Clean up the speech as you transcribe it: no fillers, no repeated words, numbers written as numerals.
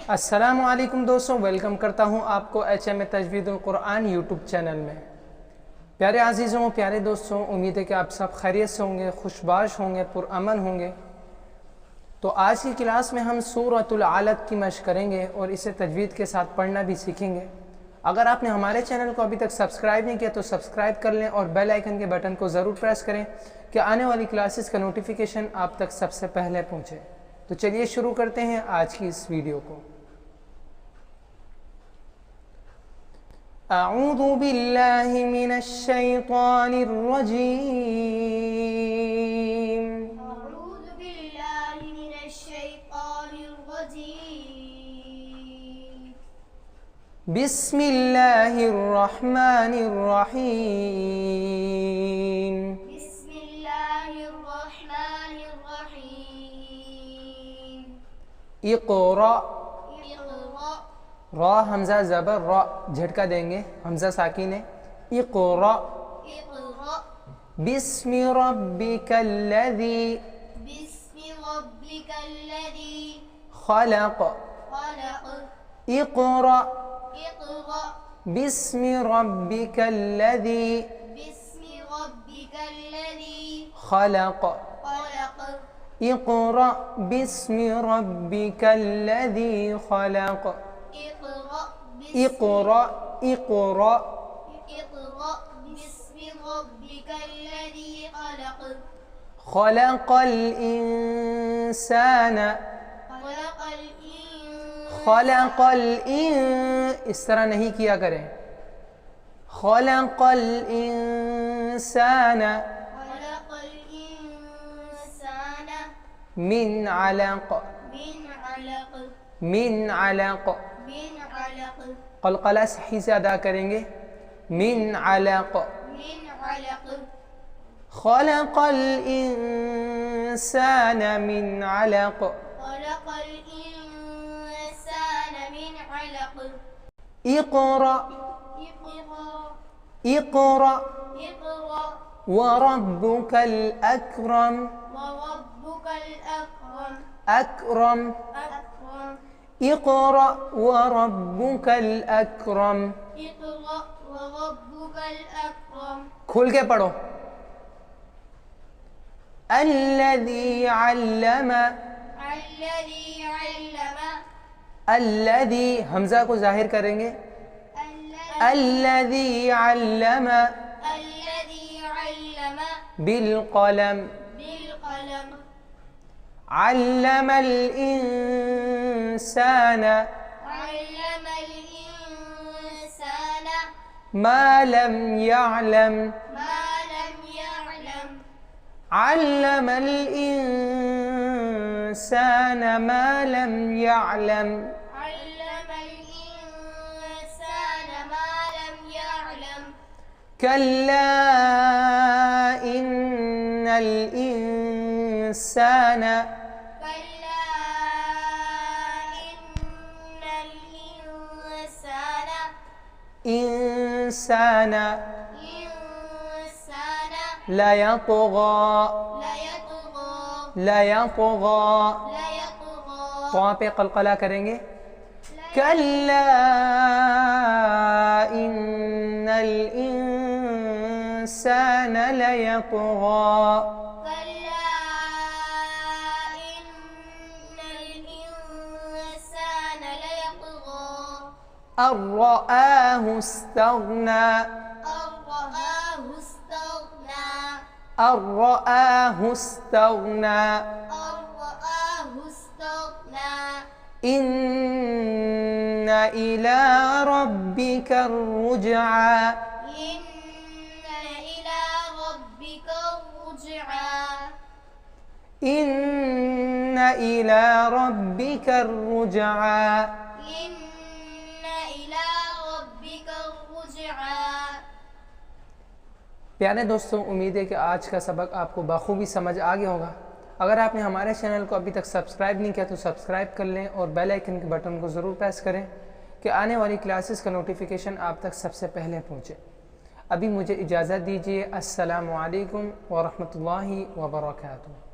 अस्सलामु अलैकुम दोस्तों, वेलकम करता हूं आपको HM Tajweedul Quran YouTube channel में। प्यारे अजीज़ों, प्यारे दोस्तों, उम्मीद है कि आप सब खैरियत से होंगे, खुशबाश होंगे, पुरअमन होंगे। तो आज की क्लास में हम सूरतुल अलक की मशक़ करेंगे और इसे तजवीद के साथ पढ़ना भी सीखेंगे। अगर आपने हमारे चैनल को अभी तक सब्सक्राइब नहीं किया तो सब्सक्राइब कर लें और बेल आइकन के बटन को ज़रूर प्रेस करें कि आने वाली क्लासेस का नोटिफिकेशन आप तक सबसे पहले पहुँचे। तो चलिए शुरू करते हैं आज की इस वीडियो को। अऊज़ु बिल्लाहि मिनश शैतानिर रजीम। अऊज़ु बिल्लाहि मिनश शैतानिर रजीम। बिस्मिल्लाहिर रहमानिर रहीम। बिस्मिल्लाहिर रहमानिर रहीम। इक़रा, इक़रा, रा हमज़ा ज़बर रा झटका देंगे, हमज़ा साकिन है। इक़रा इक़रा, बिस्मि रब्बिकल्लज़ी बिस्मि रब्बिकल्लज़ी खलक़। खलक़। इक़रा इक़रा, बिस्मि रब्बिकल्लज़ी बिस्मि रब्बिकल्लज़ी खलक़। खलक़। इक़रा बिस्मि रब्बिकल्लज़ी खलक़। इक़रा, इक़रा इक़रा इक़रा बिस्मि रब्बिकल्लज़ी खलक़। खलक़ल इंसान। खलक़ल इंसान। खलक़ल इन इस तरह नहीं किया करें। खलक़ल इंसान खलक़ल इंसान मिन अलक़। मिन अलक़। मिन अलक़ मिन अलक़। क़लक़ला सही से अदा करेंगे। मिन अलक़। मिन अलक़। खलक़ल इंसान मिन अलक़। खलक़ल इंसान मिन अलक़। इक़रा इक़रा, इक़रा इक़रा वरब्बुकल अक्रम। वरब्बुकल अकरम। अक्रम अकरम। इक़रा वरब्बुकल अक्रम। इक़रा वरब्बुकल अकरम। खोल के पढ़ो। अल्लज़ी अल्लम। अल्लज़ी अल्लम। अल्लज़ी हमज़ा को जाहिर करेंगे। अल्लज़ी अल्लम अल्लज़ी अल्लम बिलक़लम। बिलक़लम। अल्लमल इंसान अल्लमल इंसान मा लम यअलम। मा लम यअलम। अल्लमल इंसान मा लम यअलम। अल्लमल इंसान मा लम यअलम। कल्ला इन्नल इंसान कल्ला इन्नल इंसान इंसान इंसान लयतग़ा। लयतग़ा। लयतग़ा लयतग़ा। वहाँ पे क़लक़ला करेंगे। कल्ला इन्नल इंसान लयतग़ा। कल्ला इन्नल इंसान लयतग़ा। अर्रआहु इस्तग़ना। अर्रआहु इस्तग़ना। अर्रआहु इस्तग़ना। अर्रआहु इस्तग़ना। इन्न इला रब्बिका रुजआ। इन्न इला रब्बिका रुजआ। इन्न इला रब्बिका रुजआ। इन्न इला रब्बिका रुजआ। प्यारे दोस्तों, उम्मीद है कि आज का सबक आपको बखूबी समझ आ गया होगा। अगर आपने हमारे चैनल को अभी तक सब्सक्राइब नहीं किया तो सब्सक्राइब कर लें और बेल आइकन के बटन को ज़रूर प्रेस करें कि आने वाली क्लासेस का नोटिफिकेशन आप तक सबसे पहले पहुँचे। अभी मुझे इजाज़त दीजिए। अस्सलामु अलैकुम व रहमतुल्लाहि व बरकातुहू।